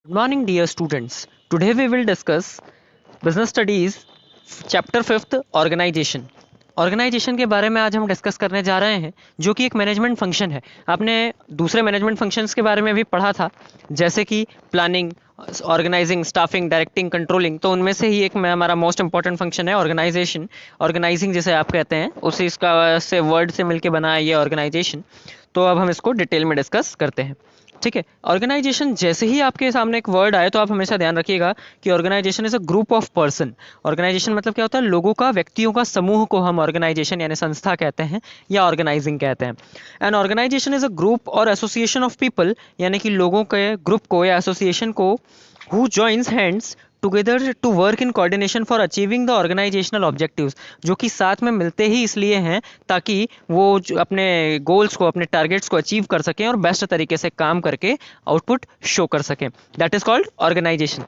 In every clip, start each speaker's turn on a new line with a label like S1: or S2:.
S1: Good morning, dear students. Today we will discuss Business Studies Chapter 5th Organization. Organization के बारे में आज हम डिस्कस करने जा रहे हैं जो कि एक मैनेजमेंट फंक्शन है। आपने दूसरे मैनेजमेंट फंक्शंस के बारे में भी पढ़ा था, जैसे कि planning, organizing, staffing, directing, controlling. तो उनमें से ही एक हमारा मोस्ट इंपॉर्टेंट फंक्शन है ऑर्गेनाइजेशन। ऑर्गेनाइजिंग जिसे आप कहते हैं, उसी इसका से वर्ड से मिलके बना है ये ऑर्गेनाइजेशन। तो अब हम इसको डिटेल में डिस्कस करते हैं। ठीक है, ऑर्गेनाइजेशन जैसे ही आपके सामने एक वर्ड आए तो आप हमेशा ध्यान रखिएगा कि organization is a group of person. Organization मतलब क्या होता है? लोगों का, व्यक्तियों का समूह को हम ऑर्गेनाइजेशन यानी संस्था कहते हैं या ऑर्गेनाइजिंग कहते हैं। And organization is a group और एसोसिएशन ऑफ पीपल, यानी कि लोगों के ग्रुप को या एसोसिएशन को who joins hands together to work in coordination for achieving the organizational objectives. जो कि साथ में मिलते ही इसलिए हैं ताकि वो अपने गोल्स को, अपने टारगेट्स को अचीव कर सकें और बेस्ट तरीके से काम करके आउटपुट शो कर सकें। That is called organization.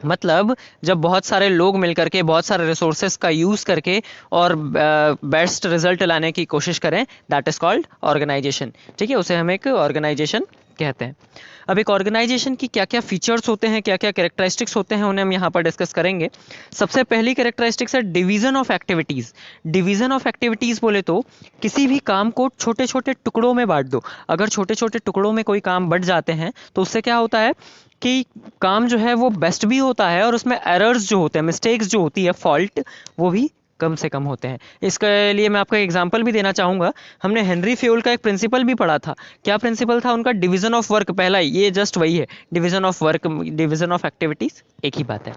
S1: मतलब जब बहुत सारे लोग मिलकर के बहुत सारे रिसोर्सेज का यूज़ करके और बेस्ट रिजल्ट लाने की कोशिश करें, दैट इज कॉल्ड ऑर्गेनाइजेशन। ठीक है, उसे हम एक ऑर्गेनाइजेशन कहते हैं। अब एक ऑर्गेनाइजेशन की क्या क्या फीचर्स होते हैं, क्या क्या कैरेक्टरिस्टिक्स होते हैं, उन्हें हम यहाँ पर डिस्कस करेंगे। सबसे पहली कैरेक्टरिस्टिक्स है division of activities. Division of activities बोले तो किसी भी काम को छोटे छोटे टुकड़ों में बांट दो। अगर छोटे छोटे टुकड़ों में कोई काम बढ़ जाते हैं तो उससे क्या होता है कि काम जो है वो बेस्ट भी होता है और उसमें एरर्स जो होते हैं, मिस्टेक्स जो होती है, फॉल्ट, वो भी कम से कम होते हैं। इसके लिए मैं आपको एक एग्जांपल भी देना चाहूँगा। हमने हेनरी फ्यूल का एक प्रिंसिपल भी पढ़ा था। क्या प्रिंसिपल था उनका? Division of work. पहला ही ये जस्ट वही है, division of work, division of activities, एक ही बात है।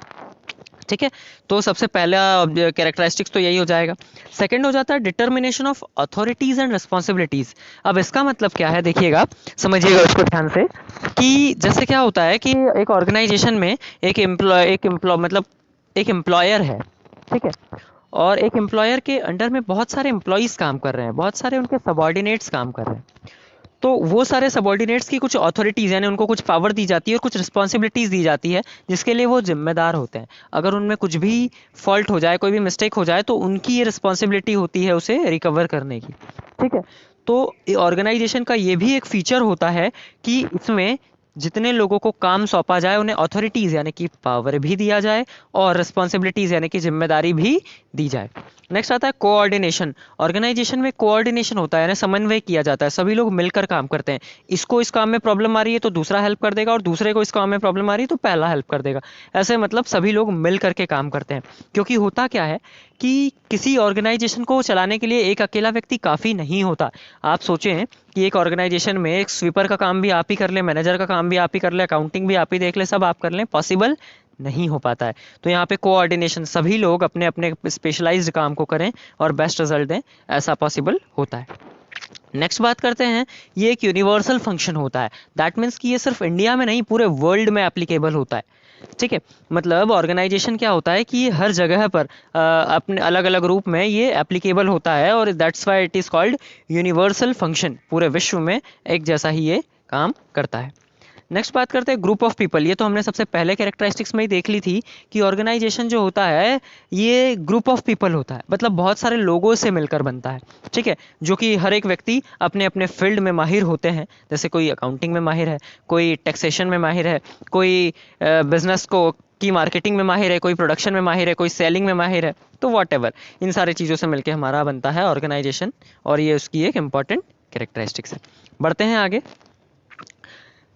S1: ठीक है, तो सबसे पहला कैरेक्टरिस्टिक्स तो यही हो जाएगा। सेकंड हो जाता है determination of authorities and responsibilities. अब इसका मतलब क्या है, देखिएगा, समझिएगा उसको ध्यान से। कि जैसे क्या होता है कि एक ऑर्गेनाइजेशन में एक एम्प्लॉयर है। ठीक है, और एक एम्प्लॉयर के अंडर में बहुत सारे एम्प्लॉयज़ काम कर रहे हैं, बहुत सारे उनके सबॉर्डिनेट्स काम कर रहे हैं। तो वो सारे सबॉर्डिनेट्स की कुछ अथॉरिटीज़, यानी उनको कुछ पावर दी जाती है और कुछ रिस्पॉन्सिबिलिटीज़ दी जाती है जिसके लिए वो जिम्मेदार होते हैं। अगर उनमें कुछ भी फॉल्ट हो जाए, कोई भी मिस्टेक हो जाए, तो उनकी ये रिस्पॉन्सिबिलिटी होती है उसे रिकवर करने की। ठीक है, तो ऑर्गेनाइजेशन का ये भी एक फीचर होता है कि इसमें जितने लोगों को काम सौंपा जाए उन्हें अथॉरिटीज़ यानी कि पावर भी दिया जाए और रिस्पॉन्सिबिलिटीज़ यानी कि जिम्मेदारी भी दी जाए। नेक्स्ट आता है कोऑर्डिनेशन। ऑर्गेनाइजेशन में कोऑर्डिनेशन होता है, यानी समन्वय किया जाता है, सभी लोग मिलकर काम करते हैं। इसको इस काम में प्रॉब्लम आ रही है तो दूसरा हेल्प कर देगा, और दूसरे को इस काम में प्रॉब्लम आ रही है तो पहला हेल्प कर देगा। ऐसे मतलब सभी लोग मिल करके काम करते हैं। क्योंकि होता क्या है कि किसी ऑर्गेनाइजेशन को चलाने के लिए एक अकेला व्यक्ति काफ़ी नहीं होता। आप सोचें कि एक ऑर्गेनाइजेशन में एक स्वीपर का काम भी आप ही कर ले, मैनेजर का काम भी आप ही कर ले, अकाउंटिंग भी आप ही देख ले, सब आप कर लें, पॉसिबल नहीं हो पाता है। तो यहाँ पे कोऑर्डिनेशन, सभी लोग अपने अपने स्पेशलाइज्ड काम को करें और बेस्ट रिजल्ट दें, ऐसा पॉसिबल होता है। नेक्स्ट बात करते हैं, ये एक यूनिवर्सल फंक्शन होता है। दैट मीन्स कि ये सिर्फ इंडिया में नहीं, पूरे वर्ल्ड में एप्लीकेबल होता है। ठीक है, मतलब ऑर्गेनाइजेशन क्या होता है कि ये हर जगह पर अपने अलग अलग रूप में ये एप्लीकेबल होता है, और that's why it is called universal function. पूरे विश्व में एक जैसा ही ये काम करता है। नेक्स्ट बात करते हैं ग्रुप ऑफ पीपल। ये तो हमने सबसे पहले कैरेक्टरिस्टिक्स में ही देख ली थी कि ऑर्गेनाइजेशन जो होता है ये ग्रुप ऑफ पीपल होता है, मतलब बहुत सारे लोगों से मिलकर बनता है। ठीक है, जो कि हर एक व्यक्ति अपने अपने फील्ड में माहिर होते हैं। जैसे कोई अकाउंटिंग में माहिर है, कोई टैक्सेशन में माहिर है, कोई बिजनेस को की मार्केटिंग में माहिर है, कोई प्रोडक्शन में माहिर है, कोई सेलिंग में माहिर है। तो वॉट एवर, इन सारी चीज़ों से मिलकर हमारा बनता है ऑर्गेनाइजेशन, और ये उसकी एक इंपॉर्टेंट कैरेक्टरिस्टिक्स है। बढ़ते हैं आगे।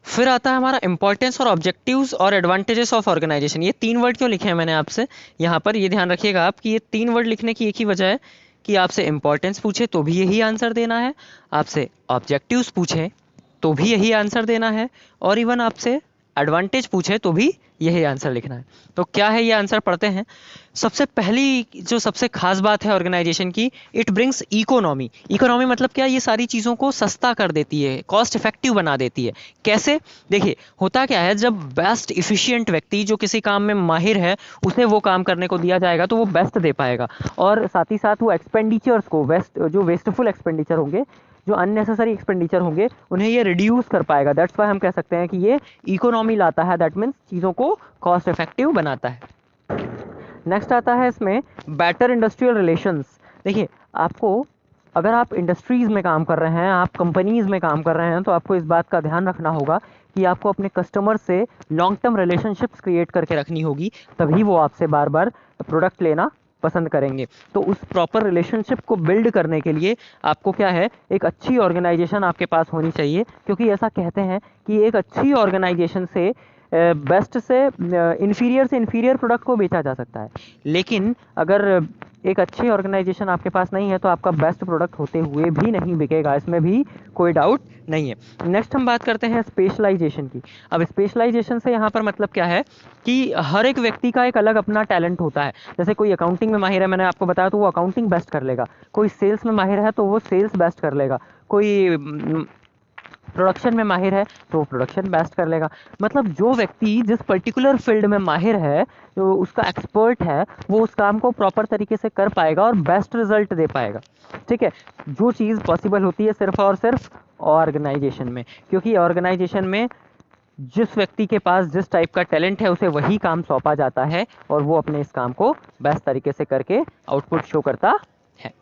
S1: फिर आता है हमारा इंपॉर्टेंस और ऑब्जेक्टिव्स और एडवांटेजेस ऑफ ऑर्गेनाइजेशन। ये तीन वर्ड क्यों लिखे हैं मैंने आपसे यहाँ पर, ये ध्यान रखिएगा आप कि ये तीन वर्ड लिखने की एक ही वजह है कि आपसे इंपॉर्टेंस पूछे तो भी यही आंसर देना है, आपसे ऑब्जेक्टिव्स पूछे तो भी यही आंसर देना है, और इवन आपसे एडवांटेज पूछे तो भी यही आंसर लिखना है। तो क्या है ये आंसर, पढ़ते हैं। सबसे पहली जो सबसे खास बात है ऑर्गेनाइजेशन की, इट ब्रिंग्स इकोनॉमी। इकोनॉमी मतलब क्या? ये सारी चीज़ों को सस्ता कर देती है, कॉस्ट इफेक्टिव बना देती है। कैसे? देखिए, होता क्या है, जब बेस्ट इफिशिएंट व्यक्ति जो किसी काम में माहिर है उसे वो काम करने को दिया जाएगा तो वो बेस्ट दे पाएगा, और साथ ही साथ वो एक्सपेंडिचर्स को, जो वेस्टफुल एक्सपेंडिचर होंगे, जो अननेसेसरी एक्सपेंडिचर होंगे, उन्हें ये रिड्यूस कर पाएगा। दैट्स वाई हम कह सकते हैं कि ये इकोनॉमी लाता है। दैट मीन्स चीज़ों को कॉस्ट इफेक्टिव बनाता है। नेक्स्ट आता है इसमें बेटर इंडस्ट्रियल रिलेशंस। देखिए, आपको अगर आप इंडस्ट्रीज़ में काम कर रहे हैं, आप कंपनीज़ में काम कर रहे हैं, तो आपको इस बात का ध्यान रखना होगा कि आपको अपने कस्टमर से लॉन्ग टर्म रिलेशनशिप्स क्रिएट करके रखनी होगी, तभी वो आपसे बार बार प्रोडक्ट लेना पसंद करेंगे। तो उस प्रॉपर रिलेशनशिप को बिल्ड करने के लिए आपको क्या है, एक अच्छी ऑर्गेनाइजेशन आपके पास होनी चाहिए, क्योंकि ऐसा कहते हैं कि एक अच्छी ऑर्गेनाइजेशन से बेस्ट से इन्फीरियर प्रोडक्ट को बेचा जा सकता है। लेकिन अगर एक अच्छी ऑर्गेनाइजेशन आपके पास नहीं है तो आपका बेस्ट प्रोडक्ट होते हुए भी नहीं बिकेगा, इसमें भी कोई डाउट नहीं है। नेक्स्ट हम बात करते हैं स्पेशलाइजेशन की। अब स्पेशलाइजेशन से यहाँ पर मतलब क्या है कि हर एक व्यक्ति का एक अलग अपना टैलेंट होता है। जैसे कोई अकाउंटिंग में माहिर है, मैंने आपको बताया, तो वो अकाउंटिंग बेस्ट कर लेगा। कोई सेल्स में माहिर है तो वो सेल्स बेस्ट कर लेगा। कोई प्रोडक्शन में माहिर है तो वो प्रोडक्शन बेस्ट कर लेगा। मतलब जो व्यक्ति जिस पर्टिकुलर फील्ड में माहिर है, जो उसका एक्सपर्ट है, वो उस काम को प्रॉपर तरीके से कर पाएगा और बेस्ट रिजल्ट दे पाएगा। ठीक है, जो चीज़ पॉसिबल होती है सिर्फ और सिर्फ ऑर्गेनाइजेशन में, क्योंकि ऑर्गेनाइजेशन में जिस व्यक्ति के पास जिस टाइप का टैलेंट है उसे वही काम सौंपा जाता है और वो अपने इस काम को बेस्ट तरीके से करके आउटपुट शो करता है।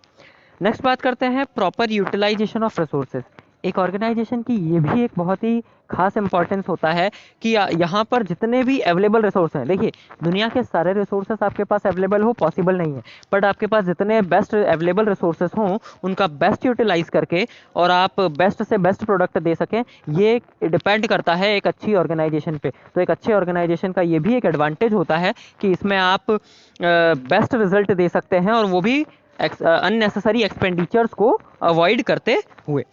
S1: नेक्स्ट बात करते हैं प्रॉपर यूटिलाइजेशन ऑफ रिसोर्सेज। एक ऑर्गेनाइजेशन की ये भी एक बहुत ही खास इंपॉर्टेंस होता है कि यहाँ पर जितने भी अवेलेबल रिसोर्स हैं, देखिए दुनिया के सारे रिसोर्सेस आपके पास अवेलेबल हो पॉसिबल नहीं है, बट आपके पास जितने बेस्ट अवेलेबल रिसोर्सेस हों उनका बेस्ट यूटिलाइज करके और आप बेस्ट से बेस्ट प्रोडक्ट दे सकें, ये डिपेंड करता है एक अच्छी ऑर्गेनाइजेशन पे। तो एक अच्छे ऑर्गेनाइजेशन का ये भी एक एडवांटेज होता है कि इसमें आप बेस्ट रिजल्ट दे सकते हैं और वो भी अननेसेसरी एक्सपेंडिचर्स को अवॉइड करते हुए।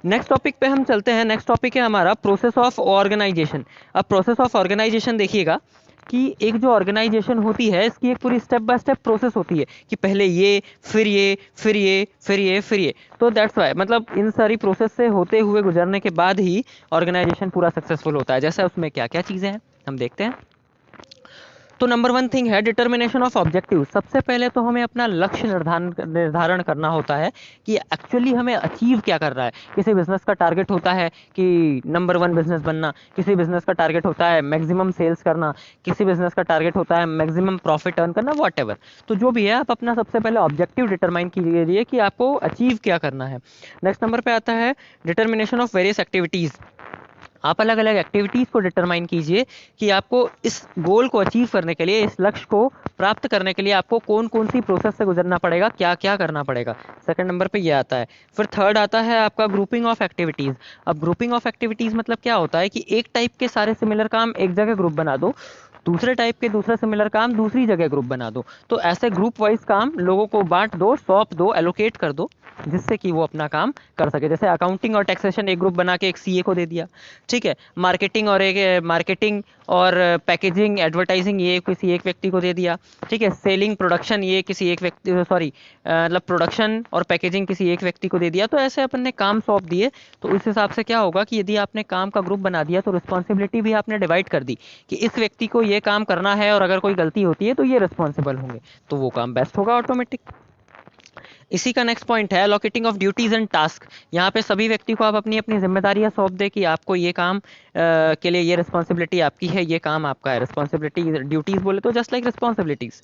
S1: नेक्स्ट टॉपिक पे हम चलते हैं। नेक्स्ट टॉपिक है हमारा प्रोसेस ऑफ ऑर्गेनाइजेशन। अब प्रोसेस ऑफ ऑर्गेनाइजेशन देखिएगा कि एक जो ऑर्गेनाइजेशन होती है इसकी एक पूरी स्टेप बाय स्टेप प्रोसेस होती है कि पहले ये, फिर ये, फिर ये, फिर ये, फिर ये। तो दैट्स वाई मतलब इन सारी प्रोसेस से होते हुए गुजरने के बाद ही ऑर्गेनाइजेशन पूरा सक्सेसफुल होता है। जैसे उसमें क्या क्या चीज़ें हैं हम देखते हैं। तो नंबर वन थिंग है डिटर्मिनेशन ऑफ ऑब्जेक्टिव। सबसे पहले तो हमें अपना लक्ष्य निर्धारण करना होता है कि एक्चुअली हमें अचीव क्या कर रहा है। किसी बिजनेस का टारगेट होता है कि नंबर वन बिजनेस बनना, किसी बिजनेस का टारगेट होता है मैक्सिमम सेल्स करना, किसी बिजनेस का टारगेट होता है मैक्सिमम प्रॉफिट अर्न करना, वॉट। तो जो भी है आप अपना सबसे पहले ऑब्जेक्टिव डिटरमाइन कीजिए कि आपको अचीव क्या करना है। नेक्स्ट नंबर पे आता है डिटर्मिनेशन ऑफ वेरियस एक्टिविटीज़। आप अलग अलग एक्टिविटीज़ को डिटरमाइन कीजिए कि आपको इस गोल को अचीव करने के लिए, इस लक्ष्य को प्राप्त करने के लिए आपको कौन कौन सी प्रोसेस से गुजरना पड़ेगा, क्या क्या करना पड़ेगा। सेकंड नंबर पे ये आता है। फिर थर्ड आता है आपका ग्रुपिंग ऑफ एक्टिविटीज़। अब ग्रुपिंग ऑफ एक्टिविटीज़ मतलब क्या होता है कि एक टाइप के सारे सिमिलर काम एक जगह ग्रुप बना दो, दूसरे टाइप के दूसरे सिमिलर काम दूसरी जगह ग्रुप बना दो। तो ऐसे ग्रुप वाइज काम लोगों को बांट दो, सौंप दो, एलोकेट कर दो, जिससे कि वो अपना काम कर सके। जैसे अकाउंटिंग और टैक्सेशन एक ग्रुप बना के एक सीए को दे दिया, ठीक है। मार्केटिंग और पैकेजिंग एडवर्टाइजिंग ये किसी एक व्यक्ति को दे दिया, ठीक है। सेलिंग प्रोडक्शन ये किसी एक व्यक्ति, सॉरी मतलब प्रोडक्शन और पैकेजिंग किसी एक व्यक्ति को दे दिया। तो ऐसे अपन ने काम सौंप दिए। तो उस हिसाब से क्या होगा कि यदि आपने काम का ग्रुप बना दिया तो रिस्पॉन्सिबिलिटी भी आपने डिवाइड कर दी कि इस व्यक्ति को ये काम करना है और अगर कोई गलती होती है तो ये रिस्पॉन्सिबल होंगे, तो वो काम बेस्ट होगा ऑटोमेटिक। इसी का नेक्स्ट पॉइंट है अलॉकेटिंग ऑफ ड्यूटीज एंड टास्क। यहाँ पे सभी व्यक्ति को आप अपनी अपनी जिम्मेदारियां सौंप दे कि आपको ये काम के लिए ये रिस्पॉन्सिबिलिटी आपकी है, ये काम आपका है। रिस्पॉन्सिबिलिटी ड्यूटीज बोले तो जस्ट लाइक रिस्पॉन्सिबिलिटीज,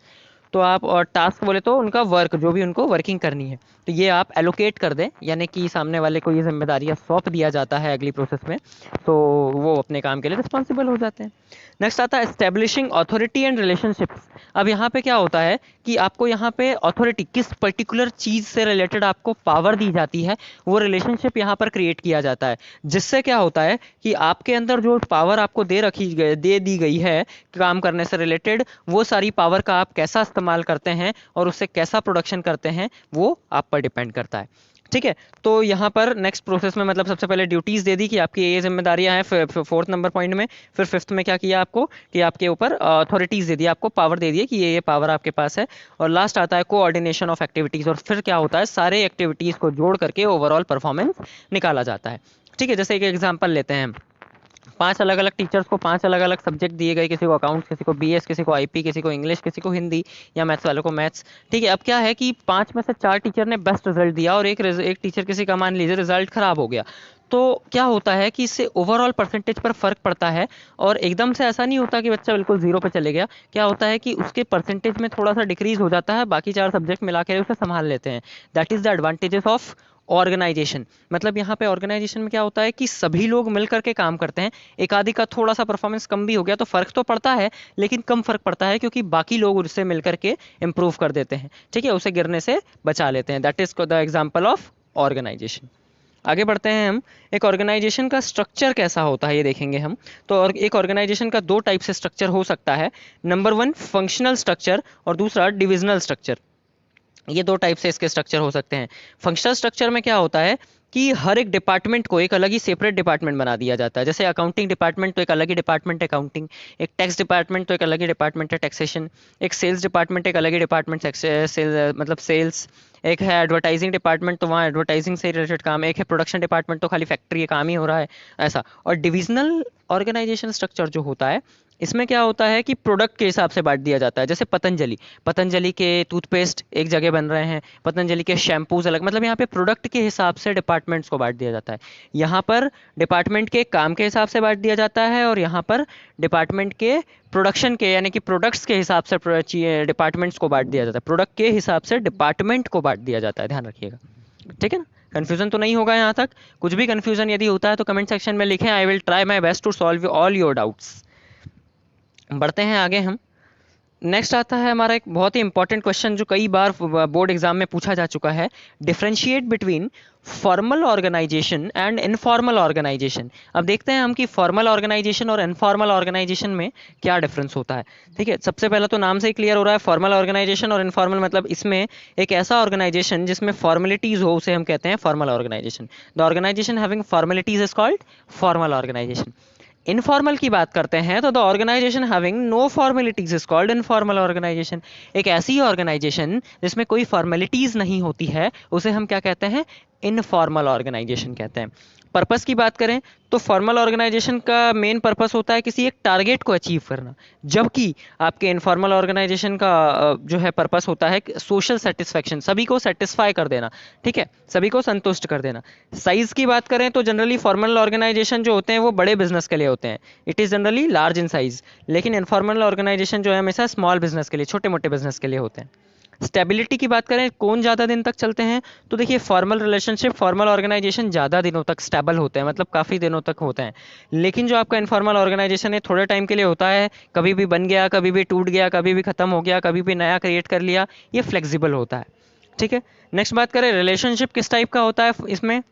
S1: तो आप, और टास्क बोले तो उनका वर्क जो भी उनको वर्किंग करनी है, तो ये आप एलोकेट कर दें, यानी कि सामने वाले को ये जिम्मेदारियां सौंप दिया जाता है अगली प्रोसेस में, तो वो अपने काम के लिए रिस्पॉन्सिबल हो जाते हैं। नेक्स्ट आता है एस्टेब्लिशिंग अथॉरिटी एंड रिलेशनशिप्स। अब यहाँ पे क्या होता है कि आपको यहाँ पे अथॉरिटी, किस पर्टिकुलर चीज़ से रिलेटेड आपको पावर दी जाती है, वो रिलेशनशिप यहाँ पर क्रिएट किया जाता है, जिससे क्या होता है कि आपके अंदर जो पावर आपको दे दी गई है काम करने से रिलेटेड, वो सारी पावर का आप कैसा इस्तेमाल करते हैं और उससे कैसा प्रोडक्शन करते हैं वो आप पर डिपेंड करता है, ठीक है। तो यहाँ पर नेक्स्ट प्रोसेस में मतलब सबसे पहले ड्यूटीज दे दी कि आपकी ये जिम्मेदारियां हैं, फोर्थ नंबर पॉइंट में। फिर फिफ्थ में क्या किया आपको कि आपके ऊपर अथॉरिटीज दे दी, आपको पावर दे दी कि ये पावर आपके पास है। और लास्ट आता है कोऑर्डिनेशन ऑफ एक्टिविटीज, और फिर क्या होता है सारे एक्टिविटीज को जोड़ करके ओवरऑल परफॉर्मेंस निकाला जाता है, ठीक है। जैसे एक एग्जाम्पल लेते हैं, 5 अलग अलग टीचर्स को 5 अलग अलग सब्जेक्ट दिए गए, किसी को अकाउंट्स, किसी को बीएस, किसी को आईपी, किसी को इंग्लिश, किसी को हिंदी, या मैथ्स वालों को मैथ्स, ठीक है। अब क्या है कि 5 में से 4 टीचर ने बेस्ट रिजल्ट दिया और एक टीचर किसी का मान लीजिए रिजल्ट खराब हो गया, तो क्या होता है कि इससे ओवरऑल परसेंटेज पर फर्क पड़ता है, और एकदम से ऐसा नहीं होता कि बच्चा बिल्कुल जीरो पे चले गया। क्या होता है कि उसके परसेंटेज में थोड़ा सा डिक्रीज हो जाता है, बाकी 4 सब्जेक्ट मिला के उसे संभाल लेते हैं। That is the advantages of organization. मतलब यहाँ पे ऑर्गेनाइजेशन में क्या होता है कि सभी लोग मिल करके काम करते हैं। एक आदि का थोड़ा सा परफॉर्मेंस कम भी हो गया तो फर्क तो पड़ता है, लेकिन कम फर्क पड़ता है क्योंकि बाकी लोग उससे मिल करके इंप्रूव कर देते हैं, ठीक है, उसे गिरने से बचा लेते हैं। That is the example of organization. आगे बढ़ते हैं हम। एक ऑर्गेनाइजेशन का स्ट्रक्चर कैसा होता है ये देखेंगे हम। तो और एक ऑर्गेनाइजेशन का 2 टाइप से स्ट्रक्चर हो सकता है। नंबर 1 फंक्शनल स्ट्रक्चर और दूसरा डिविजनल स्ट्रक्चर। ये 2 टाइप से इसके स्ट्रक्चर हो सकते हैं। फंक्शनल स्ट्रक्चर में क्या होता है कि हर एक डिपार्टमेंट को एक अलग ही सेपरेट डिपार्टमेंट बना दिया जाता है। जैसे अकाउंटिंग डिपार्टमेंट तो एक अलग ही डिपार्टमेंट है अकाउंटिंग, एक टैक्स डिपार्टमेंट तो एक अलग ही डिपार्टमेंट है टैक्सेशन, एक सेल्स डिपार्टमेंट एक अलग ही डिपार्टमेंट सेल्स मतलब सेल्स, एक है एडवर्टाइजिंग डिपार्टमेंट तो वहाँ एडवर्टाइजिंग से रिलेटेड काम, एक है प्रोडक्शन डिपार्टमेंट तो खाली फैक्ट्री का काम ही हो रहा है, ऐसा। और डिविजनल ऑर्गेनाइजेशन स्ट्रक्चर जो होता है, इसमें क्या होता है कि प्रोडक्ट के हिसाब से बांट दिया जाता है। जैसे पतंजलि के टूथपेस्ट एक जगह बन रहे हैं, पतंजलि के शैम्पूज अलग, मतलब यहाँ पे प्रोडक्ट के हिसाब से डिपार्टमेंट्स को बांट दिया जाता है। यहाँ पर डिपार्टमेंट के काम के हिसाब से बांट दिया जाता है, और यहाँ पर डिपार्टमेंट के प्रोडक्शन के यानी कि प्रोडक्ट्स के हिसाब से डिपार्टमेंट्स को बांट दिया जाता है। प्रोडक्ट के हिसाब से डिपार्टमेंट को बांट दिया जाता है, ध्यान रखिएगा, ठीक है ना। कन्फ्यूजन तो नहीं होगा यहाँ तक। कुछ भी कन्फ्यूजन यदि होता है तो कमेंट सेक्शन में लिखें, I will try my best to solve all your doubts. बढ़ते हैं आगे हम। नेक्स्ट आता है हमारा एक बहुत ही इंपॉर्टेंट क्वेश्चन जो कई बार बोर्ड एग्जाम में पूछा जा चुका है। Differentiate between formal organization and informal organization. अब देखते हैं हम कि फॉर्मल ऑर्गेनाइजेशन और इनफॉर्मल ऑर्गेनाइजेशन में क्या डिफरेंस होता है। ठीक है, सबसे पहला तो नाम से ही क्लियर हो रहा है, फॉर्मल ऑर्गेनाइजेशन और इनफॉर्मल, मतलब इसमें एक ऐसा ऑर्गेनाइजेशन जिसमें फॉर्मेलिटीज हो उसे हम कहते हैं formal organization. The organization having formalities is called formal organization. Informal की बात करते हैं तो the organization having no formalities is called informal organization. एक ऐसी ऑर्गेनाइजेशन जिसमें कोई फॉर्मेलिटीज नहीं होती है उसे हम क्या कहते हैं, इनफॉर्मल ऑर्गेनाइजेशन कहते हैं। पर्पस की बात करें तो फॉर्मल ऑर्गेनाइजेशन का मेन पर्पस होता है किसी एक टारगेट को अचीव करना, जबकि आपके इनफॉर्मल ऑर्गेनाइजेशन का जो है पर्पस होता है सोशल सेटिस्फैक्शन, सभी को सेटिस्फाई कर देना, ठीक है, सभी को संतुष्ट कर देना। साइज की बात करें तो जनरली फॉर्मल ऑर्गेनाइजेशन जो होते हैं वो बड़े बिजनेस के लिए होते हैं, it is generally large in size, लेकिन इनफॉर्मल ऑर्गेनाइजेशन जो है हमेशा स्मॉल बिजनेस के लिए, छोटे मोटे बिजनेस के लिए होते हैं। स्टेबिलिटी की बात करें कौन ज़्यादा दिन तक चलते हैं, तो देखिए फॉर्मल रिलेशनशिप, फॉर्मल ऑर्गेनाइजेशन ज़्यादा दिनों तक स्टेबल होते हैं, मतलब काफ़ी दिनों तक होते हैं। लेकिन जो आपका इनफॉर्मल ऑर्गेनाइजेशन है थोड़े टाइम के लिए होता है, कभी भी बन गया, कभी भी टूट गया, कभी भी ख़त्म हो गया, कभी भी नया क्रिएट कर लिया, ये फ्लेक्सिबल होता है, ठीक है। नेक्स्ट बात करें रिलेशनशिप किस टाइप का होता है इसमें,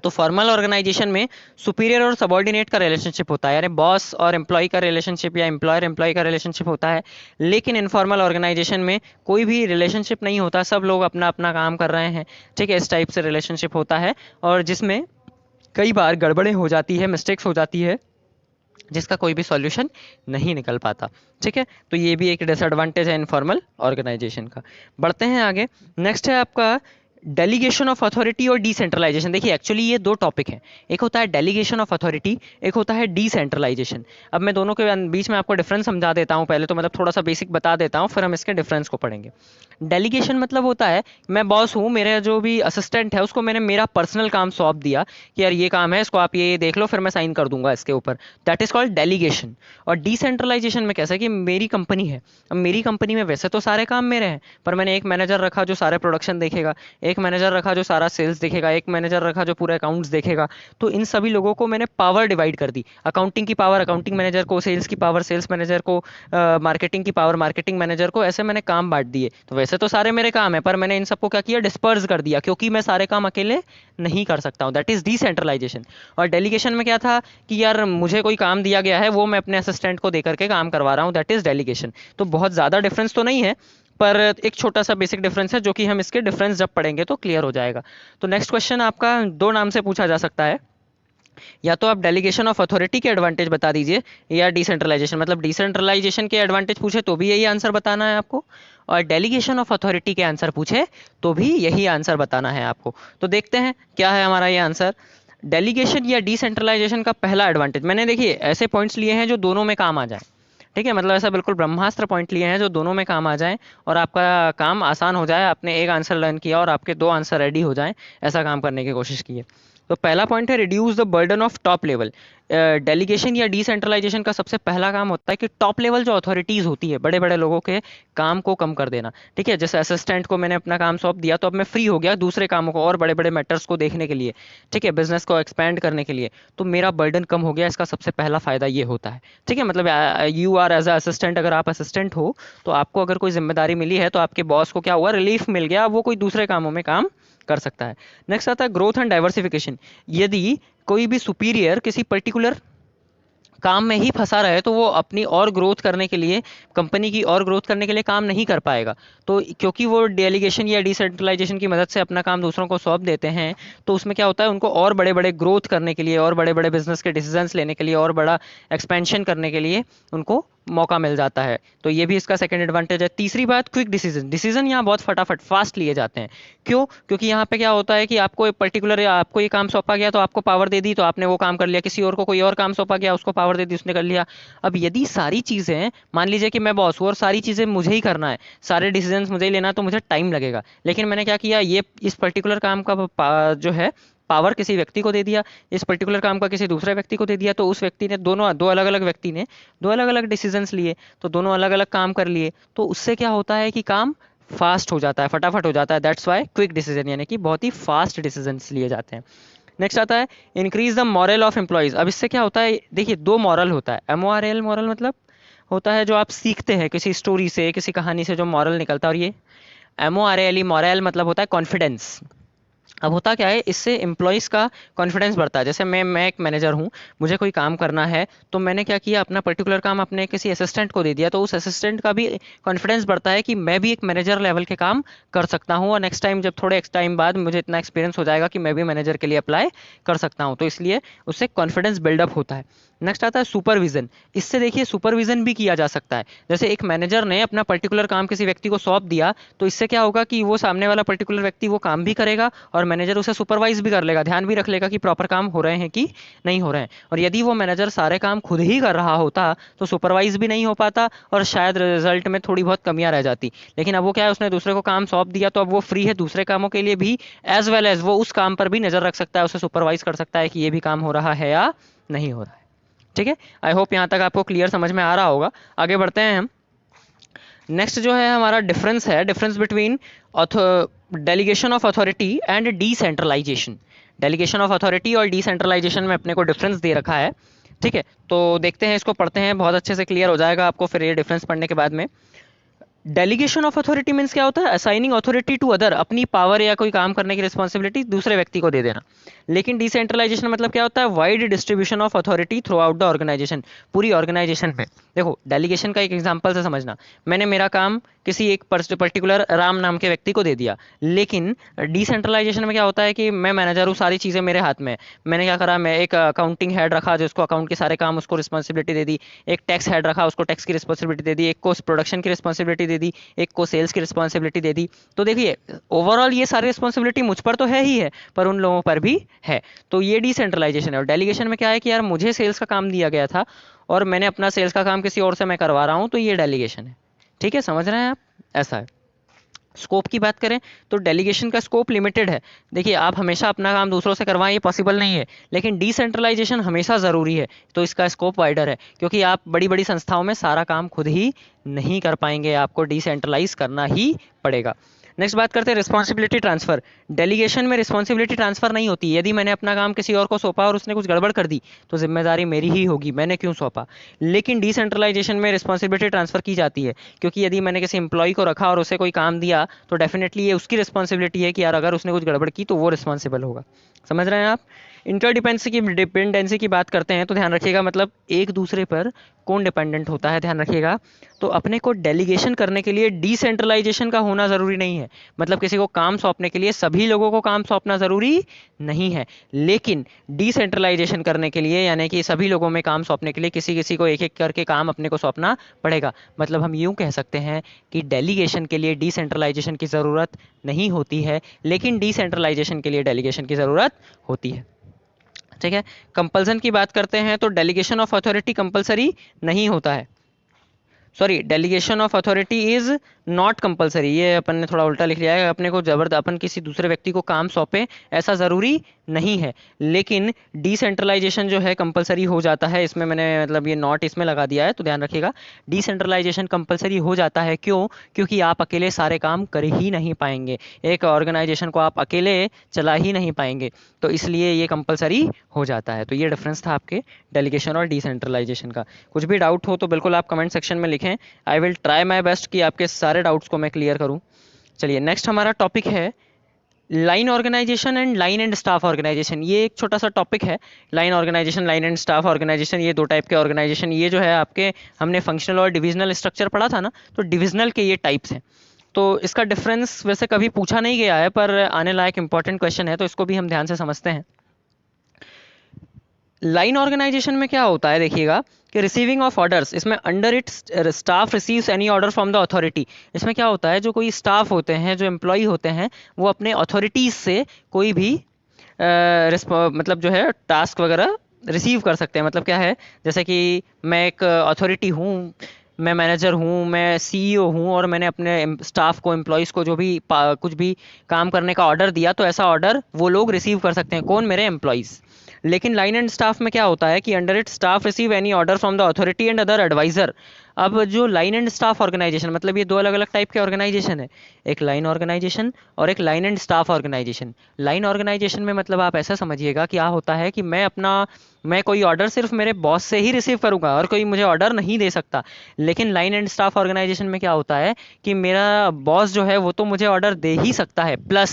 S1: तो फॉर्मल ऑर्गेनाइजेशन में सुपीरियर और सबॉर्डिनेट का रिलेशनशिप होता है, यानी बॉस और एम्प्लॉय का रिलेशनशिप या एम्प्लॉयर एम्प्लॉय का रिलेशनशिप होता है। लेकिन इनफॉर्मल ऑर्गेनाइजेशन में कोई भी रिलेशनशिप नहीं होता, सब लोग अपना अपना काम कर रहे हैं, ठीक है, इस टाइप से रिलेशनशिप होता है, और जिसमें कई बार गड़बड़ें हो जाती है, मिस्टेक्स हो जाती है, जिसका कोई भी सॉल्यूशन नहीं निकल पाता, ठीक है। तो ये भी एक डिसएडवांटेज है इनफॉर्मल ऑर्गेनाइजेशन का। बढ़ते हैं आगे। नेक्स्ट है आपका डेलीगेशन ऑफ अथॉरिटी और डिसेंट्रलाइजेशन। देखिए एक्चुअली ये 2 टॉपिक हैं, एक होता है डेलीगेशन ऑफ अथॉरिटी, एक होता है डिसेंट्रलाइजेशन। अब मैं दोनों के बीच में आपको डिफरेंस समझा देता हूँ पहले, तो मतलब थोड़ा सा बेसिक बता देता हूँ, फिर हम इसके डिफरेंस को पढ़ेंगे। डेलीगेशन मतलब होता है मैं बॉस हूँ, मेरे जो भी असिस्टेंट है उसको मैंने मेरा पर्सनल काम सौंप दिया कि यार ये काम है, इसको आप ये देख लो, फिर मैं साइन कर दूंगा इसके ऊपर, दैट इज कॉल्ड डेलीगेशन। और डिसेंट्रलाइजेशन में कैसा है कि मेरी कंपनी है, अब मेरी कंपनी में वैसे तो सारे काम मेरे हैं, पर मैंने एक मैनेजर रखा जो सारे प्रोडक्शन देखेगा, एक मैनेजर रखा जो सारा सेल्स देखेगा, एक मैनेजर रखा जो पूरे अकाउंट्स देखेगा। तो इन सभी लोगों को मैंने पावर डिवाइड कर दी, अकाउंटिंग की पावर अकाउंटिंग मैनेजर को, सेल्स की पावर सेल्स मैनेजर को, मार्केटिंग की पावर मार्केटिंग मैनेजर को, ऐसे मैंने काम बांट दिए। तो वैसे तो सारे मेरे काम है, पर मैंने इन सबको क्या किया, डिस्पर्स कर दिया, क्योंकि मैं सारे काम अकेले नहीं कर सकता हूँ, दैट इज डिसेंट्रलाइजेशन। और डेलीगेशन में क्या था कि यार मुझे कोई काम दिया गया है, वो मैं अपने असिस्टेंट को देकर के काम करवा रहा हूँ, दैट इज डेलीगेशन। तो बहुत ज़्यादा डिफरेंस तो नहीं है, पर एक छोटा सा बेसिक डिफरेंस है जो कि हम इसके डिफरेंस जब पढ़ेंगे तो क्लियर हो जाएगा। तो नेक्स्ट क्वेश्चन आपका 2 नाम से पूछा जा सकता है, या तो आप डेलीगेशन ऑफ अथॉरिटी के एडवांटेज बता दीजिए, या डिसेंट्रलाइजेशन, मतलब डिसेंट्रलाइजेशन के एडवांटेज पूछे तो भी यही आंसर बताना है आपको, और डेलीगेशन ऑफ अथॉरिटी के आंसर पूछे तो भी यही आंसर बताना है आपको। तो देखते हैं क्या है हमारा ये आंसर। डेलीगेशन या डिसेंट्रलाइजेशन का पहला एडवांटेज, मैंने देखिए ऐसे पॉइंट्स लिए हैं जो दोनों में काम आ जाए, ठीक है, मतलब ऐसा बिल्कुल ब्रह्मास्त्र पॉइंट लिए हैं जो दोनों में काम आ जाएं और आपका काम आसान हो जाए, आपने एक आंसर लर्न किया और आपके 2 आंसर रेडी हो जाएं, ऐसा काम करने की कोशिश की है। तो पहला पॉइंट है reduce the burden of top level. Delegation या डिसेंट्रलाइजेशन का सबसे पहला काम होता है कि टॉप लेवल जो अथॉरिटीज़ होती है, बड़े बड़े लोगों के काम को कम कर देना। ठीक है, जैसे असिस्टेंट को मैंने अपना काम सौंप दिया तो अब मैं फ्री हो गया दूसरे कामों को और बड़े बड़े मैटर्स को देखने के लिए, ठीक है, बिजनेस को एक्सपैंड करने के लिए, तो मेरा बर्डन कम हो गया। इसका सबसे पहला फ़ायदा ये होता है। ठीक है, मतलब you are as a assistant, अगर आप असिस्टेंट हो तो आपको अगर कोई जिम्मेदारी मिली है तो आपके बॉस को क्या हुआ, रिलीफ मिल गया, वो कोई दूसरे कामों में काम कर सकता है। नेक्स्ट आता है ग्रोथ एंड डाइवर्सिफिकेशन। यदि कोई भी सुपीरियर किसी पर्टिकुलर काम में ही फंसा रहे तो वो अपनी और ग्रोथ करने के लिए, कंपनी की और ग्रोथ करने के लिए काम नहीं कर पाएगा। तो क्योंकि वो डेलीगेशन या डिसेंट्रलाइजेशन की मदद से अपना काम दूसरों को सौंप देते हैं, तो उसमें क्या होता है, उनको और बड़े बड़े ग्रोथ करने के लिए, और बड़े बड़े बिजनेस के डिसीजंस लेने के लिए, और बड़ा एक्सपेंशन करने के लिए उनको मौका मिल जाता है। तो ये भी इसका सेकंड एडवांटेज है। तीसरी बात, क्विक डिसीजन। डिसीजन यहाँ बहुत फटाफट फास्ट लिए जाते हैं। क्यों? क्योंकि यहाँ पे क्या होता है कि आपको एक पर्टिकुलर, आपको ये काम सौंपा गया तो आपको पावर दे दी तो आपने वो काम कर लिया, किसी और को कोई और काम सौंपा गया उसको पावर दे दी, उसने कर लिया। अब यदि सारी चीज़ें, मान लीजिए कि मैं बॉस हूँ और सारी चीज़ें मुझे ही करना है, सारे डिसीजंस मुझे ही लेना है, तो मुझे टाइम लगेगा। लेकिन मैंने क्या किया, ये इस पर्टिकुलर काम का जो है पावर किसी व्यक्ति को दे दिया, इस पर्टिकुलर काम का किसी दूसरे व्यक्ति को दे दिया, तो उस व्यक्ति ने दो अलग अलग व्यक्ति ने दो अलग अलग डिसीजंस लिए, तो दोनों अलग अलग काम कर लिए, तो उससे क्या होता है कि काम फास्ट हो जाता है, फटाफट हो जाता है। दैट्स वाई क्विक डिसीजन, यानी कि बहुत ही फास्ट डिसीजंस लिए जाते हैं। नेक्स्ट आता है increase the moral of employees. अब इससे क्या होता है, देखिए दो मॉरल होता है, MORAL, मॉरल मतलब होता है जो आप सीखते हैं किसी स्टोरी से, किसी कहानी से जो मॉरल निकलता है, और ये MORAL, मॉरल मतलब होता है कॉन्फिडेंस। अब होता क्या है, इससे एम्प्लॉयज़ का कॉन्फिडेंस बढ़ता है। जैसे मैं एक मैनेजर हूँ, मुझे कोई काम करना है, तो मैंने क्या किया, अपना पर्टिकुलर काम अपने किसी असिस्टेंट को दे दिया, तो उस असिस्टेंट का भी कॉन्फिडेंस बढ़ता है कि मैं भी एक मैनेजर लेवल के काम कर सकता हूँ, और नेक्स्ट टाइम जब थोड़े टाइम बाद मुझे इतना एक्सपीरियंस हो जाएगा कि मैं भी मैनेजर के लिए अप्लाई कर सकता हूँ, तो इसलिए उससे कॉन्फिडेंस बिल्डअप होता है। नेक्स्ट आता है सुपरविजन। इससे देखिए सुपरविजन भी किया जा सकता है। जैसे एक मैनेजर ने अपना पर्टिकुलर काम किसी व्यक्ति को सौंप दिया, तो इससे क्या होगा कि वो सामने वाला पर्टिकुलर व्यक्ति वो काम भी करेगा और मैनेजर उसे सुपरवाइज भी कर लेगा, ध्यान भी रख लेगा कि प्रॉपर काम हो रहे हैं कि नहीं हो रहे हैं। और यदि वो मैनेजर सारे काम खुद ही कर रहा होता तो सुपरवाइज भी नहीं हो पाता और शायद रिजल्ट में थोड़ी बहुत कमियां रह जाती। लेकिन अब वो क्या है, उसने दूसरे को काम सौंप दिया, तो अब वो फ्री है दूसरे कामों के लिए भी, एज वेल एज वो उस काम पर भी नजर रख सकता है, उसे सुपरवाइज कर सकता है कि ये भी काम हो रहा है या नहीं हो रहा है। ठीक है, आई होप यहाँ तक आपको क्लियर समझ में आ रहा होगा। आगे बढ़ते हैं हम। नेक्स्ट जो है हमारा डिफरेंस है, difference between delegation of authority and decentralization. Delegation of authority और डिसेंट्रलाइजेशन में अपने को डिफरेंस दे रखा है। ठीक है, तो देखते हैं, इसको पढ़ते हैं, बहुत अच्छे से क्लियर हो जाएगा आपको फिर ये डिफरेंस पढ़ने के बाद में। डेलीगेशन ऑफ अथॉरिटी मीन्स क्या होता है, असाइनिंग अथॉरिटी टू अदर, अपनी पावर या कोई काम करने की रिस्पॉन्सिबिलिटी दूसरे व्यक्ति को दे देना। लेकिन डिसेंट्रलाइजेशन मतलब क्या होता है, wide distribution of authority throughout the organization, पूरी ऑर्गेनाइजेशन में। देखो डेलीगेशन का एक एग्जांपल से समझना, मैंने मेरा काम किसी एक पर्टिकुलर राम नाम के व्यक्ति को दे दिया। लेकिन डिसेंट्रलाइजेशन में क्या होता है कि मैं मैनेजर हूँ, सारी चीज़ें मेरे हाथ में है। मैंने क्या करा, मैं एक अकाउंटिंग हेड रखा जिसको अकाउंट के सारे काम, उसको रिस्पॉन्सिबिलिटी दे दी। एक टैक्स हेड रखा, उसको टैक्स की रिस्पॉन्सिबिलिटी दे दी। एक को प्रोडक्शन की रिस्पॉन्सिबिलिटी दे दी, एक को सेल्स की रिस्पॉन्सिबिलिटी दे दी। तो देखिए ओवरऑल ये सारी रिस्पॉन्सिबिलिटी मुझ पर तो है ही है, पर उन लोगों पर भी है। तो ये डिसेंट्रलाइजेशन है। और डेलीगेशन में क्या है कि यार मुझे सेल्स का काम दिया गया था और मैंने अपना सेल्स का काम किसी और से मैं करवा रहा हूँ, तो ये डेलीगेशन है। ठीक है, समझ रहे हैं आप, ऐसा है। स्कोप की बात करें तो डेलीगेशन का स्कोप लिमिटेड है। देखिए आप हमेशा अपना काम दूसरों से करवाएं, ये पॉसिबल नहीं है। लेकिन डिसेंट्रलाइजेशन हमेशा ज़रूरी है, तो इसका स्कोप वाइडर है, क्योंकि आप बड़ी बड़ी संस्थाओं में सारा काम खुद ही नहीं कर पाएंगे, आपको डिसेंट्रलाइज करना ही पड़ेगा। नेक्स्ट बात करते हैं रिस्पॉन्सिबिलिटी ट्रांसफर। डेलीगेशन में रिस्पॉन्सिबिलिटी ट्रांसफर नहीं होती। यदि मैंने अपना काम किसी और को सौंपा और उसने कुछ गड़बड़ कर दी तो जिम्मेदारी मेरी ही होगी, मैंने क्यों सौंपा। लेकिन डिसेंट्रलाइजेशन में रिस्पॉन्सिबिलिटी ट्रांसफर की जाती है, क्योंकि यदि मैंने किसी एम्प्लॉय को रखा और उसे कोई काम दिया तो डेफिनेटली ये उसकी रिस्पॉन्सिबिलिटी है कि यार अगर उसने कुछ गड़बड़ की तो वो रिस्पॉन्सिबल होगा। समझ रहे हैं आप। डिपेंडेंसी की बात करते हैं तो ध्यान रखिएगा, मतलब एक दूसरे पर कौन डिपेंडेंट होता है, ध्यान रखिएगा। तो अपने को डेलीगेशन करने के लिए डिसेंट्रलाइजेशन का होना ज़रूरी नहीं है, मतलब किसी को काम सौंपने के लिए सभी लोगों को काम सौंपना ज़रूरी नहीं है। लेकिन डिसेंट्रलाइजेशन करने के लिए, यानी कि सभी लोगों में काम सौंपने के लिए किसी किसी को एक एक करके काम अपने को सौंपना पड़ेगा। मतलब हम यूँ कह सकते हैं कि डेलीगेशन के लिए डिसेंट्रलाइजेशन की ज़रूरत नहीं होती है, लेकिन डिसेंट्रलाइजेशन के लिए डेलीगेशन की ज़रूरत होती है। ठीक है, कंपल्सन की बात करते हैं तो डेलीगेशन ऑफ अथॉरिटी कंपलसरी नहीं होता है। Sorry, delegation of authority is not compulsory, ये अपन ने थोड़ा उल्टा लिख लिया है। अपने को अपन किसी दूसरे व्यक्ति को काम सौंपे ऐसा ज़रूरी नहीं है। लेकिन डिसेंट्रलाइजेशन जो है कंपलसरी हो जाता है, इसमें मैंने मतलब ये नॉट इसमें लगा दिया है तो ध्यान रखिएगा, डिसेंट्रलाइजेशन कंपलसरी हो जाता है। क्यों? क्योंकि आप अकेले सारे काम कर ही नहीं पाएंगे, एक ऑर्गेनाइजेशन को आप अकेले चला ही नहीं पाएंगे, तो इसलिए ये कंपलसरी हो जाता है। तो ये डिफरेंस था आपके डेलीगेशन और डिसेंट्रलाइजेशन का। कुछ भी डाउट हो तो बिल्कुल आप कमेंट सेक्शन में लिखें, I will try my best कि आपके सारे डाउट्स को मैं क्लियर करूँ। चलिए नेक्स्ट हमारा टॉपिक है line organization and line and staff organization. ये एक छोटा सा टॉपिक है, line organization, line and staff organization, ये दो टाइप के ऑर्गेनाइजेशन। ये जो है आपके, हमने फंक्शनल और डिविजनल स्ट्रक्चर पढ़ा था ना, तो डिविजनल के ये टाइप्स हैं। तो इसका डिफरेंस वैसे कभी पूछा नहीं गया है, पर आने लायक इंपॉर्टेंट क्वेश्चन है, तो इसको भी हम ध्यान से समझते हैं। लाइन ऑर्गेनाइजेशन में क्या होता है देखिएगा कि रिसीविंग ऑफ ऑर्डर्स, इसमें under it staff receives any order from the authority. इसमें क्या होता है, जो कोई स्टाफ होते हैं, जो एम्प्लॉय होते हैं, वो अपने अथॉरिटीज से कोई भी मतलब जो है टास्क वगैरह रिसीव कर सकते हैं। मतलब क्या है, जैसे कि मैं एक अथॉरिटी हूँ, मैं मैनेजर हूँ, मैं सीईओ हूँ, और मैंने अपने स्टाफ को, एम्प्लॉयज़ को जो भी कुछ भी काम करने का ऑर्डर दिया, तो ऐसा ऑर्डर वो लोग रिसीव कर सकते हैं। कौन? मेरे एम्प्लॉयज़। लेकिन लाइन एंड स्टाफ में क्या होता है कि under it staff receive any order from the authority and other adviser. अब जो लाइन एंड स्टाफ ऑर्गेनाइजेशन, मतलब ये दो अलग अलग टाइप के ऑर्गेनाइजेशन है, एक लाइन ऑर्गेनाइजेशन और एक line and staff organization. Line organization में मतलब आप ऐसा समझिएगा, क्या होता है कि मैं कोई ऑर्डर सिर्फ मेरे बॉस से ही रिसीव करूंगा और कोई मुझे ऑर्डर नहीं दे सकता। लेकिन लाइन एंड स्टाफ ऑर्गेनाइजेशन में क्या होता है कि मेरा बॉस जो है वो तो मुझे ऑर्डर दे ही सकता है, प्लस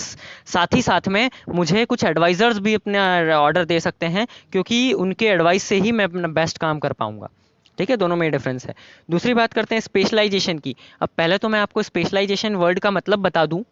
S1: साथ ही साथ में मुझे कुछ एडवाइजर्स भी अपने ऑर्डर दे सकते हैं, क्योंकि उनके एडवाइस से ही मैं अपना बेस्ट काम कर पाऊंगा। ठीक है, दोनों में डिफरेंस है। दूसरी बात करते हैं स्पेशलाइजेशन की। अब पहले तो मैं आपको स्पेशलाइजेशन वर्ड का मतलब बता दूं।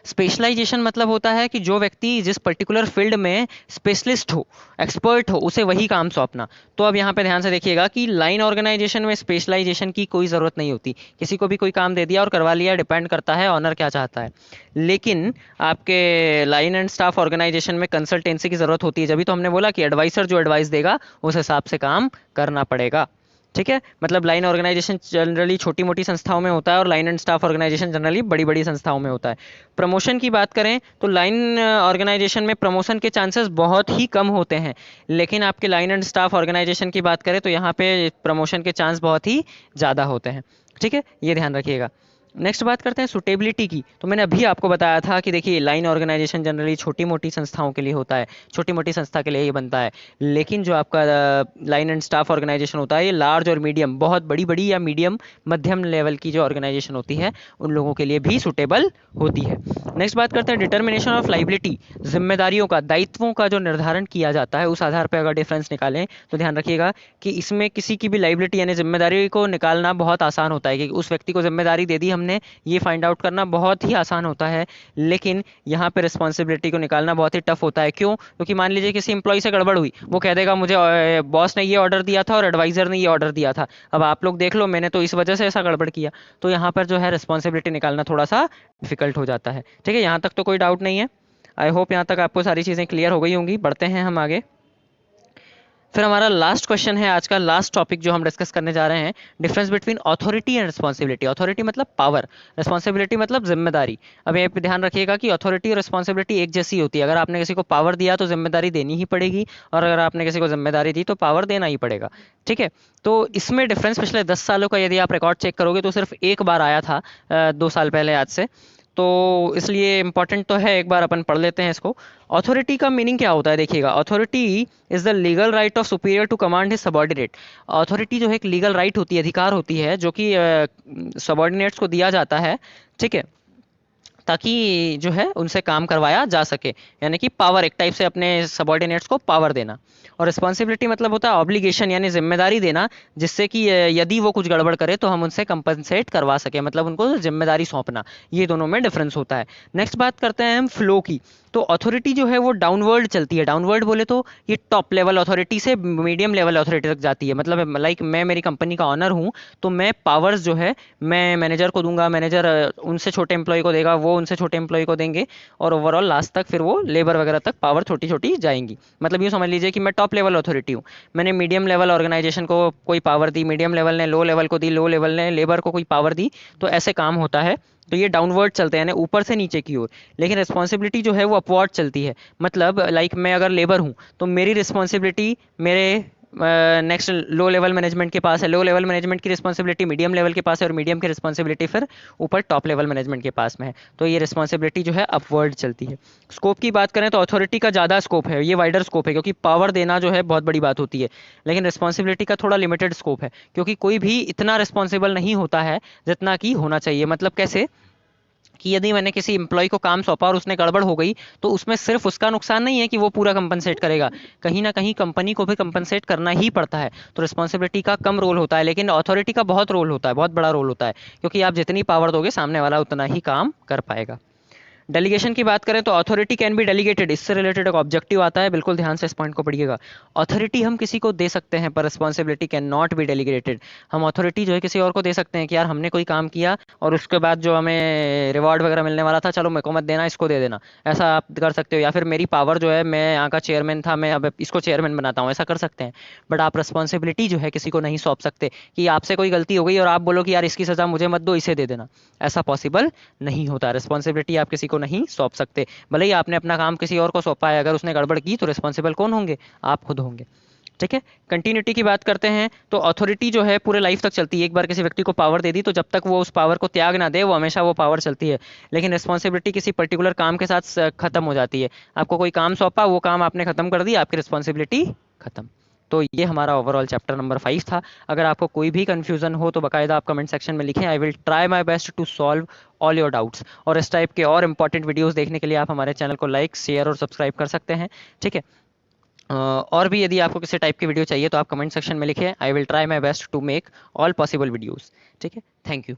S1: स्पेशलाइजेशन मतलब होता है कि जो व्यक्ति जिस पर्टिकुलर फील्ड में स्पेशलिस्ट हो, एक्सपर्ट हो, उसे वही काम सौंपना। तो अब यहाँ पे ध्यान से देखिएगा कि लाइन ऑर्गेनाइजेशन में स्पेशलाइजेशन की कोई ज़रूरत नहीं होती, किसी को भी कोई काम दे दिया और करवा लिया, डिपेंड करता है ऑनर क्या चाहता है। लेकिन आपके लाइन एंड स्टाफ ऑर्गेनाइजेशन में कंसल्टेंसी की ज़रूरत होती है, जभी तो हमने बोला कि एडवाइसर जो एडवाइस देगा उस हिसाब से काम करना पड़ेगा। ठीक है, मतलब लाइन ऑर्गेनाइजेशन जनरली छोटी मोटी संस्थाओं में होता है और line and staff organization generally बड़ी बड़ी संस्थाओं में होता है। प्रमोशन की बात करें तो लाइन ऑर्गेनाइजेशन में प्रमोशन के चांसेस बहुत ही कम होते हैं, लेकिन आपके लाइन एंड स्टाफ ऑर्गेनाइजेशन की बात करें तो यहाँ पे प्रमोशन के चांस बहुत ही ज़्यादा होते हैं। ठीक है, ये ध्यान रखिएगा। नेक्स्ट बात करते हैं सुटेबिलिटी की। तो मैंने अभी आपको बताया था कि देखिए लाइन ऑर्गेनाइजेशन जनरली छोटी मोटी संस्थाओं के लिए होता है, छोटी मोटी संस्था के लिए ये बनता है। लेकिन जो आपका लाइन एंड स्टाफ ऑर्गेनाइजेशन होता है, ये लार्ज और मीडियम, बहुत बड़ी बड़ी या मीडियम मध्यम लेवल की जो ऑर्गेनाइजेशन होती है, उन लोगों के लिए भी सुटेबल होती है। नेक्स्ट बात करते हैं डिटर्मिनेशन ऑफ लाइबिलिटी। जिम्मेदारियों का, दायित्वों का जो निर्धारण किया जाता है, उस आधार पर अगर डिफरेंस निकालें तो ध्यान रखिएगा कि इसमें किसी की भी लाइबिलिटी यानी जिम्मेदारी को निकालना बहुत आसान होता है, कि उस व्यक्ति को जिम्मेदारी दे दी हमने, ये फाइंड आउट करना बहुत ही आसान होता है। लेकिन यहाँ पे रिस्पॉन्सिबिलिटी को निकालना बहुत ही टफ होता है। क्यों? क्योंकि मान लीजिए किसी एम्प्लॉय से गड़बड़ हुई, वो कह देगा मुझे बॉस ने ये ऑर्डर दिया था और एडवाइजर ने ये ऑर्डर दिया था, अब आप लोग देख लो, मैंने तो इस वजह से ऐसा गड़बड़ किया। तो यहाँ पर जो है रिस्पॉन्सिबिलिटी निकालना थोड़ा सा डिफिकल्ट हो जाता है। ठीक है, यहाँ तक तो कोई डाउट नहीं है। आई होप यहाँ तक आपको सारी चीज़ें क्लियर हो गई होंगी। बढ़ते हैं हम आगे। फिर हमारा लास्ट क्वेश्चन है, आज का लास्ट टॉपिक जो हम डिस्कस करने जा रहे हैं, difference between authority and responsibility. Authority मतलब पावर, रिस्पॉन्सिबिलिटी मतलब जिम्मेदारी। अब ये ध्यान रखिएगा कि अथॉरिटी और रिस्पॉन्सिबिलिटी एक जैसी होती है। अगर आपने किसी को पावर दिया तो जिम्मेदारी देनी ही पड़ेगी, और अगर आपने किसी को जिम्मेदारी दी तो पावर देना ही पड़ेगा। ठीक है, तो इसमें डिफरेंस पिछले 10 सालों का यदि आप रिकॉर्ड चेक करोगे तो सिर्फ एक बार आया था, 2 साल पहले आज से। तो इसलिए इंपॉर्टेंट तो है, एक बार अपन पढ़ लेते हैं इसको। अथॉरिटी का मीनिंग क्या होता है देखिएगा, authority is the legal right of superior to command his subordinate. Authority जो है एक लीगल राइट होती है, अधिकार होती है, जो कि सबॉर्डिनेट्स को दिया जाता है। ठीक है, ताकि जो है उनसे काम करवाया जा सके, यानी कि पावर, एक टाइप से अपने सबॉर्डिनेट्स को पावर देना। और रिस्पॉन्सिबिलिटी मतलब होता है ऑब्लिगेशन, यानी जिम्मेदारी देना, जिससे कि यदि वो कुछ गड़बड़ करे तो हम उनसे कंपनसेट करवा सके, मतलब उनको जिम्मेदारी सौंपना। ये दोनों में डिफरेंस होता है। नेक्स्ट बात करते हैं हम फ्लो की। तो अथॉरिटी जो है वो डाउनवर्ड चलती है। डाउनवर्ड बोले तो ये टॉप लेवल अथॉरिटी से मीडियम लेवल अथॉरिटी तक जाती है। मतलब लाइक मैं मेरी कंपनी का ऑनर हूँ, तो मैं पावर्स जो है मैं मैनेजर को दूंगा, मैनेजर उनसे छोटे एम्प्लॉय को देगा, वो उनसे छोटे एम्प्लॉय को देंगे और ओवरऑल लास्ट तक फिर वो लेबर वगैरह तक पावर छोटी छोटी जाएंगी। मतलब यूँ समझ लीजिए कि मैं टॉप लेवल अथॉरिटी हूँ, मैंने मीडियम लेवल ऑर्गेनाइजेशन को कोई पावर दी, मीडियम लेवल ने लो लेवल को दी, लो लेवल ने लेबर को कोई पावर दी, तो ऐसे काम होता है। तो ये डाउनवर्ड चलते हैं, यानी ऊपर से नीचे की ओर। लेकिन रिस्पॉन्सिबिलिटी जो है वो अपवर्ड चलती है। मतलब लाइक मैं अगर लेबर हूँ तो मेरी रिस्पॉन्सिबिलिटी मेरे नेक्स्ट लो लेवल मैनेजमेंट के पास है, लो लेवल मैनेजमेंट की रिस्पॉन्सिबिलिटी मीडियम लेवल के पास है, और मीडियम की रिस्पॉन्सिबिलिटी फिर ऊपर टॉप लेवल मैनेजमेंट के पास में है। तो ये रिस्पॉन्सिबिलिटी जो है अपवर्ड चलती है। स्कोप की बात करें तो अथॉरिटी का ज़्यादा स्कोप है, ये वाइडर स्कोप है, क्योंकि पावर देना जो है बहुत बड़ी बात होती है। लेकिन रिस्पॉन्सिबिलिटी का थोड़ा लिमिटेड स्कोप है, क्योंकि कोई भी इतना रिस्पॉन्सिबल नहीं होता है जितना कि होना चाहिए। मतलब कैसे कि यदि मैंने किसी एम्प्लॉय को काम सौंपा और उसने गड़बड़ हो गई, तो उसमें सिर्फ उसका नुकसान नहीं है कि वो पूरा कंपनसेट करेगा, कहीं ना कहीं कंपनी को भी कंपनसेट करना ही पड़ता है। तो रिस्पॉन्सिबिलिटी का कम रोल होता है, लेकिन अथॉरिटी का बहुत रोल होता है, बहुत बड़ा रोल होता है, क्योंकि आप जितनी पावर दोगे सामने वाला उतना ही काम कर पाएगा। डेलीगेशन की बात करें तो अथॉरिटी कैन बी डेलीगेटेड, इससे रिलेटेड एक ऑब्जेक्टिव आता है, बिल्कुल ध्यान से इस पॉइंट को पढ़िएगा। अथॉरिटी हम किसी को दे सकते हैं पर responsibility can not be delegated. हम अथॉरिटी जो है किसी और को दे सकते हैं कि यार हमने कोई काम किया और उसके बाद जो हमें रिवॉर्ड वगैरह मिलने वाला था, चलो मेरे को मत देना, इसको दे देना, ऐसा आप कर सकते हो। या फिर मेरी पावर जो है, मैं यहाँ का चेयरमैन था, मैं अब इसको चेयरमैन बनाता हूँ, ऐसा कर सकते हैं। बट आप रिस्पॉन्सिबिलिटी जो है किसी को नहीं सौंप सकते कि आपसे कोई गलती हो गई और आप बोलो कि यार इसकी सज़ा मुझे मत दो, इसे दे देना, ऐसा पॉसिबल नहीं होता। रिस्पॉन्सिबिलिटी आप किसी को नहीं सौंप सकते। भले ही आपने अपना काम किसी और को सौंपा है, अगर उसने गड़बड़ की तो रिस्पॉन्सिबल कौन होंगे? आप खुद होंगे। ठीक है। कंटिन्यूटी की बात करते हैं तो अथॉरिटी जो है पूरे लाइफ तक चलती है। एक बार किसी व्यक्ति को पावर दे दी तो जब तक वो उस पावर को त्याग ना दे, वो हमेशा वो पावर चलती है। लेकिन रिस्पॉन्सिबिलिटी किसी पर्टिकुलर काम के साथ खत्म हो जाती है। आपको कोई काम सौंपा, वो काम आपने खत्म कर दिया, आपकी रिस्पॉन्सिबिलिटी खत्म। तो ये हमारा ओवरऑल चैप्टर नंबर 5 था। अगर आपको कोई भी कंफ्यूजन हो तो बाकायदा आप कमेंट सेक्शन में लिखें, I will try my best to solve all your doubts. और इस टाइप के और इंपॉर्टेंट वीडियोस देखने के लिए आप हमारे चैनल को लाइक, शेयर और सब्सक्राइब कर सकते हैं। ठीक है। और भी यदि आपको किसी टाइप की वीडियो चाहिए तो आप कमेंट सेक्शन में लिखें, I will try my best to make all possible videos. ठीक है। Thank you.